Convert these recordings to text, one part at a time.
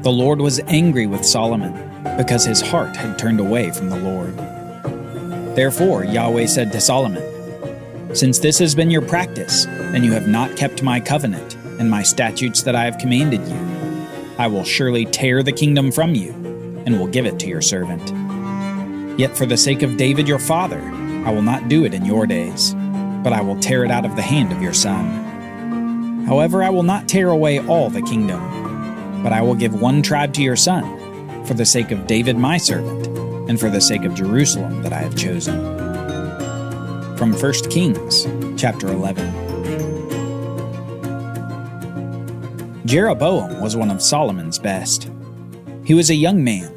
the Lord was angry with Solomon, because his heart had turned away from the Lord. Therefore Yahweh said to Solomon, "Since this has been your practice, and you have not kept my covenant and my statutes that I have commanded you, I will surely tear the kingdom from you, and will give it to your servant. Yet for the sake of David your father, I will not do it in your days, but I will tear it out of the hand of your son. However, I will not tear away all the kingdom, but I will give one tribe to your son, for the sake of David my servant, and for the sake of Jerusalem that I have chosen." From 1 Kings, chapter 11. Jeroboam was one of Solomon's best. He was a young man,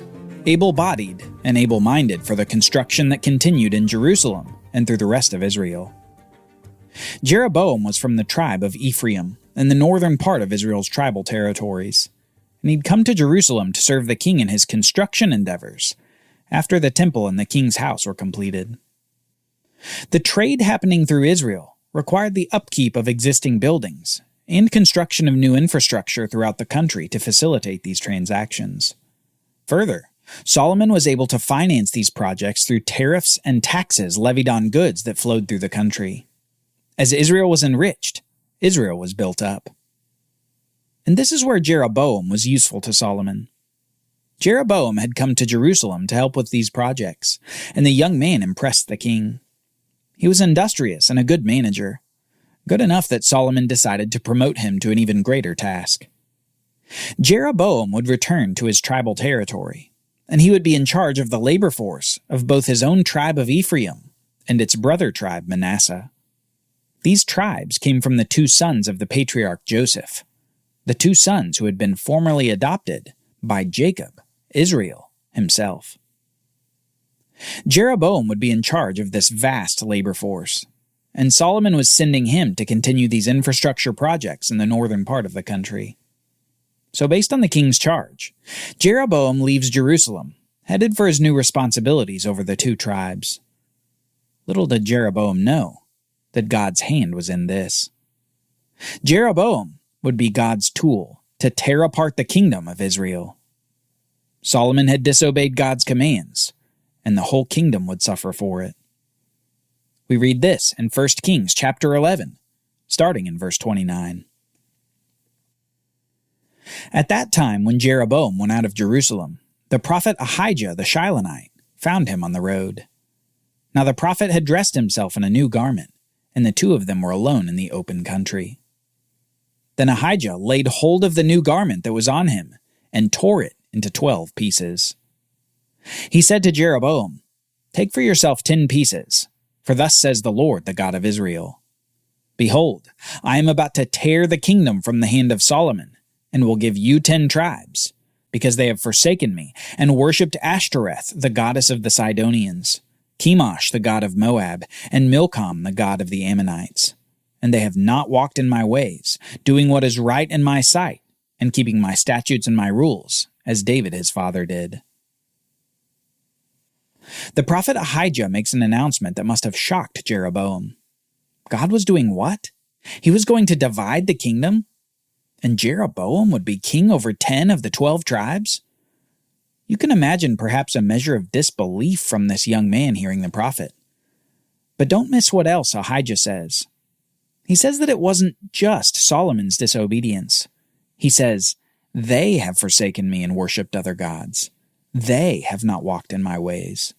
able-bodied and able-minded for the construction that continued in Jerusalem and through the rest of Israel. Jeroboam was from the tribe of Ephraim, in the northern part of Israel's tribal territories, and he'd come to Jerusalem to serve the king in his construction endeavors after the temple and the king's house were completed. The trade happening through Israel required the upkeep of existing buildings and construction of new infrastructure throughout the country to facilitate these transactions. Further, Solomon was able to finance these projects through tariffs and taxes levied on goods that flowed through the country. As Israel was enriched, Israel was built up. And this is where Jeroboam was useful to Solomon. Jeroboam had come to Jerusalem to help with these projects, and the young man impressed the king. He was industrious and a good manager, good enough that Solomon decided to promote him to an even greater task. Jeroboam would return to his tribal territory, and he would be in charge of the labor force of both his own tribe of Ephraim and its brother tribe Manasseh. These tribes came from the two sons of the patriarch Joseph, the two sons who had been formerly adopted by Jacob, Israel himself. Jeroboam would be in charge of this vast labor force, and Solomon was sending him to continue these infrastructure projects in the northern part of the country. So based on the king's charge, Jeroboam leaves Jerusalem, headed for his new responsibilities over the two tribes. Little did Jeroboam know that God's hand was in this. Jeroboam would be God's tool to tear apart the kingdom of Israel. Solomon had disobeyed God's commands, and the whole kingdom would suffer for it. We read this in 1 Kings chapter 11, starting in verse 29. At that time, when Jeroboam went out of Jerusalem, the prophet Ahijah the Shilonite found him on the road. Now the prophet had dressed himself in a new garment, and the two of them were alone in the open country. Then Ahijah laid hold of the new garment that was on him, and tore it into 12 pieces. He said to Jeroboam, "Take for yourself 10 pieces, for thus says the Lord, the God of Israel. Behold, I am about to tear the kingdom from the hand of Solomon, and will give you 10 tribes, because they have forsaken me, and worshipped Ashtoreth, the goddess of the Sidonians, Chemosh, the god of Moab, and Milcom, the god of the Ammonites. And they have not walked in my ways, doing what is right in my sight, and keeping my statutes and my rules, as David his father did." The prophet Ahijah makes an announcement that must have shocked Jeroboam. God was doing what? He was going to divide the kingdom? And Jeroboam would be king over 10 of the 12 tribes? You can imagine perhaps a measure of disbelief from this young man hearing the prophet. But don't miss what else Ahijah says. He says that it wasn't just Solomon's disobedience. He says, "They have forsaken me and worshipped other gods. They have not walked in my ways."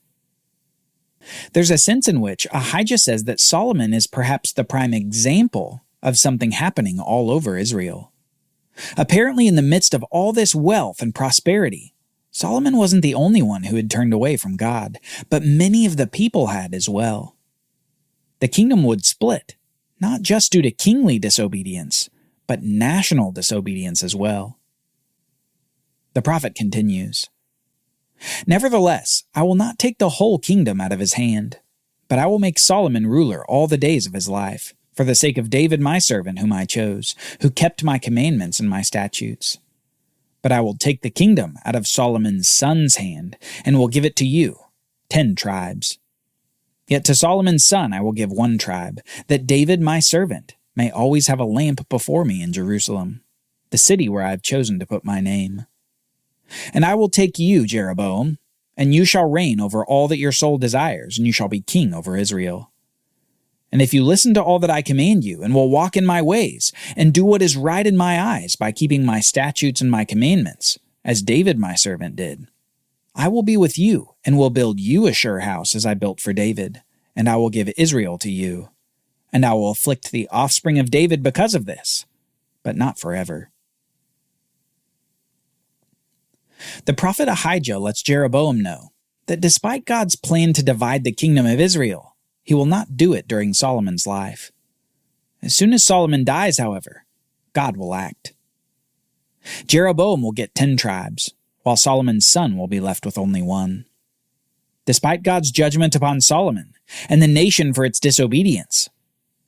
There's a sense in which Ahijah says that Solomon is perhaps the prime example of something happening all over Israel. Apparently, in the midst of all this wealth and prosperity, Solomon wasn't the only one who had turned away from God, but many of the people had as well. The kingdom would split, not just due to kingly disobedience, but national disobedience as well. The prophet continues, "Nevertheless, I will not take the whole kingdom out of his hand, but I will make Solomon ruler all the days of his life, for the sake of David my servant whom I chose, who kept my commandments and my statutes. But I will take the kingdom out of Solomon's son's hand, and will give it to you, 10 tribes. Yet to Solomon's son I will give 1 tribe, that David my servant may always have a lamp before me in Jerusalem, the city where I have chosen to put my name." And I will take you, Jeroboam, and you shall reign over all that your soul desires, and you shall be king over Israel. And if you listen to all that I command you, and will walk in my ways, and do what is right in my eyes by keeping my statutes and my commandments, as David my servant did, I will be with you, and will build you a sure house as I built for David, and I will give Israel to you. And I will afflict the offspring of David because of this, but not forever. The prophet Ahijah lets Jeroboam know that despite God's plan to divide the kingdom of Israel, he will not do it during Solomon's life. As soon as Solomon dies, however, God will act. Jeroboam will get 10 tribes, while Solomon's son will be left with only 1. Despite God's judgment upon Solomon and the nation for its disobedience,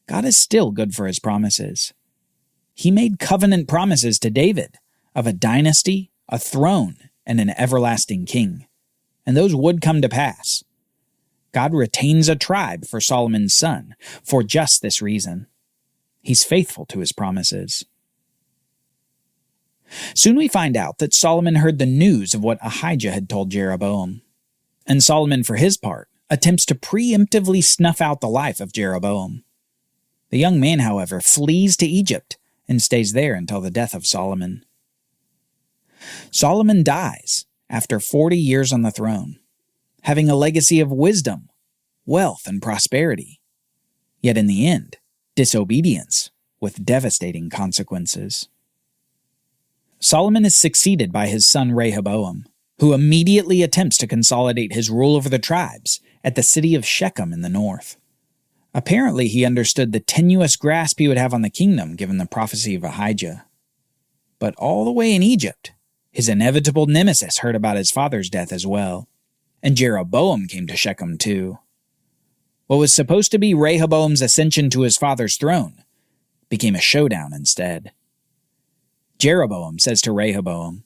God is still good for his promises. He made covenant promises to David of a dynasty, a throne, and an everlasting king, and those would come to pass. God retains a tribe for Solomon's son for just this reason. He's faithful to his promises. Soon we find out that Solomon heard the news of what Ahijah had told Jeroboam, and Solomon, for his part, attempts to preemptively snuff out the life of Jeroboam. The young man, however, flees to Egypt and stays there until the death of Solomon. Solomon dies after 40 years on the throne, having a legacy of wisdom, wealth, and prosperity. Yet in the end, disobedience with devastating consequences. Solomon is succeeded by his son Rehoboam, who immediately attempts to consolidate his rule over the tribes at the city of Shechem in the north. Apparently, he understood the tenuous grasp he would have on the kingdom given the prophecy of Ahijah. But all the way in Egypt, his inevitable nemesis heard about his father's death as well, and Jeroboam came to Shechem too. What was supposed to be Rehoboam's ascension to his father's throne became a showdown instead. Jeroboam says to Rehoboam,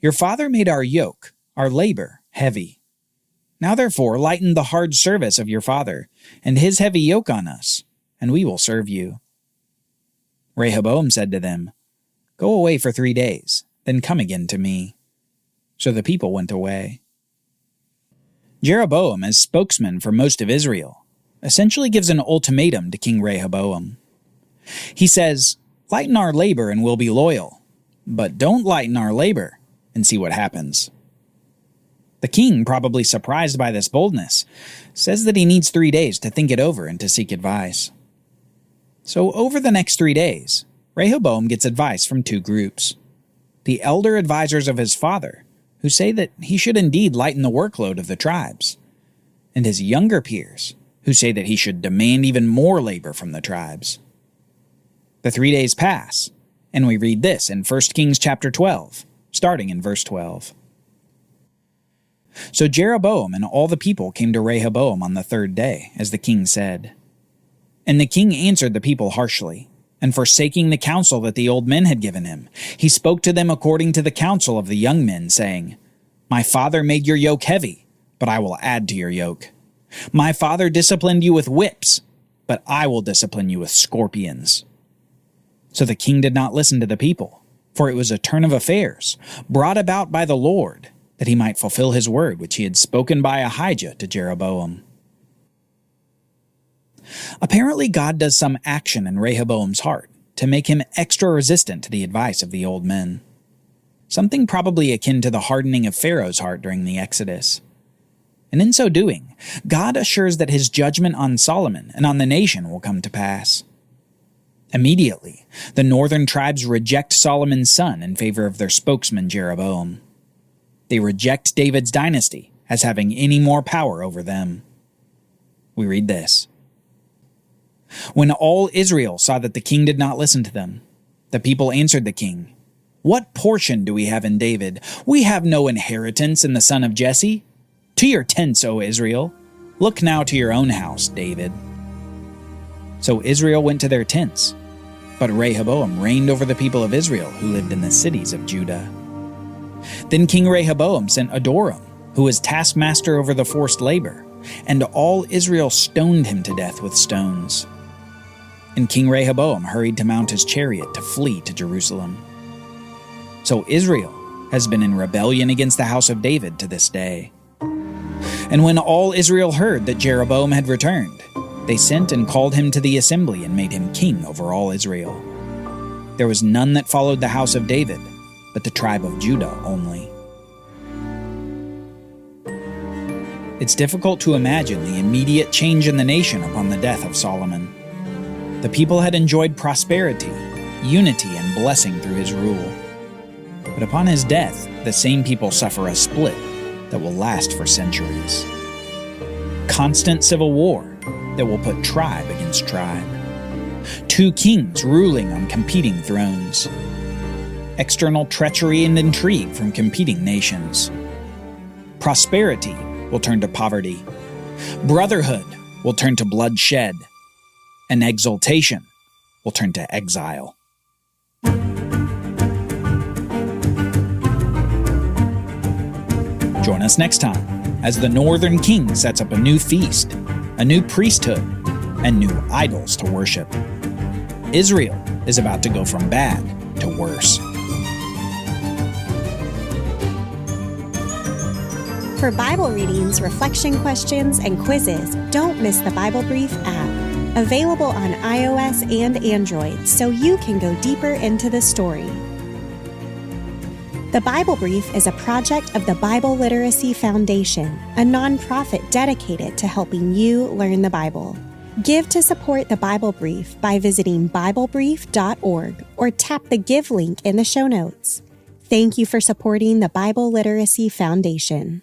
"Your father made our yoke, our labor, heavy. Now therefore lighten the hard service of your father, and his heavy yoke on us, and we will serve you." Rehoboam said to them, "Go away for 3 days, then come again to me." So the people went away. Jeroboam, as spokesman for most of Israel, essentially gives an ultimatum to King Rehoboam. He says, "Lighten our labor and we'll be loyal, but don't lighten our labor and see what happens." The king, probably surprised by this boldness, says that he needs 3 days to think it over and to seek advice. So over the next 3 days, Rehoboam gets advice from 2 groups. The elder advisors of his father, who say that he should indeed lighten the workload of the tribes, and his younger peers, who say that he should demand even more labor from the tribes. The 3 days pass, and we read this in 1 Kings chapter 12, starting in verse 12. So Jeroboam and all the people came to Rehoboam on the 3rd day, as the king said. And the king answered the people harshly, and forsaking the counsel that the old men had given him, he spoke to them according to the counsel of the young men, saying, "My father made your yoke heavy, but I will add to your yoke. My father disciplined you with whips, but I will discipline you with scorpions." So the king did not listen to the people, for it was a turn of affairs, brought about by the Lord, that he might fulfill his word which he had spoken by Ahijah to Jeroboam. Apparently God does some action in Rehoboam's heart to make him extra resistant to the advice of the old men. Something probably akin to the hardening of Pharaoh's heart during the Exodus. And in so doing, God assures that his judgment on Solomon and on the nation will come to pass. Immediately, the northern tribes reject Solomon's son in favor of their spokesman Jeroboam. They reject David's dynasty as having any more power over them. We read this. When all Israel saw that the king did not listen to them, the people answered the king, "What portion do we have in David? We have no inheritance in the son of Jesse. To your tents, O Israel. Look now to your own house, David." So Israel went to their tents, but Rehoboam reigned over the people of Israel who lived in the cities of Judah. Then King Rehoboam sent Adoram, who was taskmaster over the forced labor, and all Israel stoned him to death with stones. And King Rehoboam hurried to mount his chariot to flee to Jerusalem. So Israel has been in rebellion against the house of David to this day. And when all Israel heard that Jeroboam had returned, they sent and called him to the assembly and made him king over all Israel. There was none that followed the house of David, but the tribe of Judah only. It's difficult to imagine the immediate change in the nation upon the death of Solomon. The people had enjoyed prosperity, unity, and blessing through his rule. But upon his death, the same people suffer a split that will last for centuries. Constant civil war that will put tribe against tribe. Two kings ruling on competing thrones. External treachery and intrigue from competing nations. Prosperity will turn to poverty. Brotherhood will turn to bloodshed. And exaltation will turn to exile. Join us next time as the Northern King sets up a new feast, a new priesthood, and new idols to worship. Israel is about to go from bad to worse. For Bible readings, reflection questions, and quizzes, don't miss the Bible Brief app, available on iOS and Android, so you can go deeper into the story. The Bible Brief is a project of the Bible Literacy Foundation, a nonprofit dedicated to helping you learn the Bible. Give to support the Bible Brief by visiting BibleBrief.org or tap the Give link in the show notes. Thank you for supporting the Bible Literacy Foundation.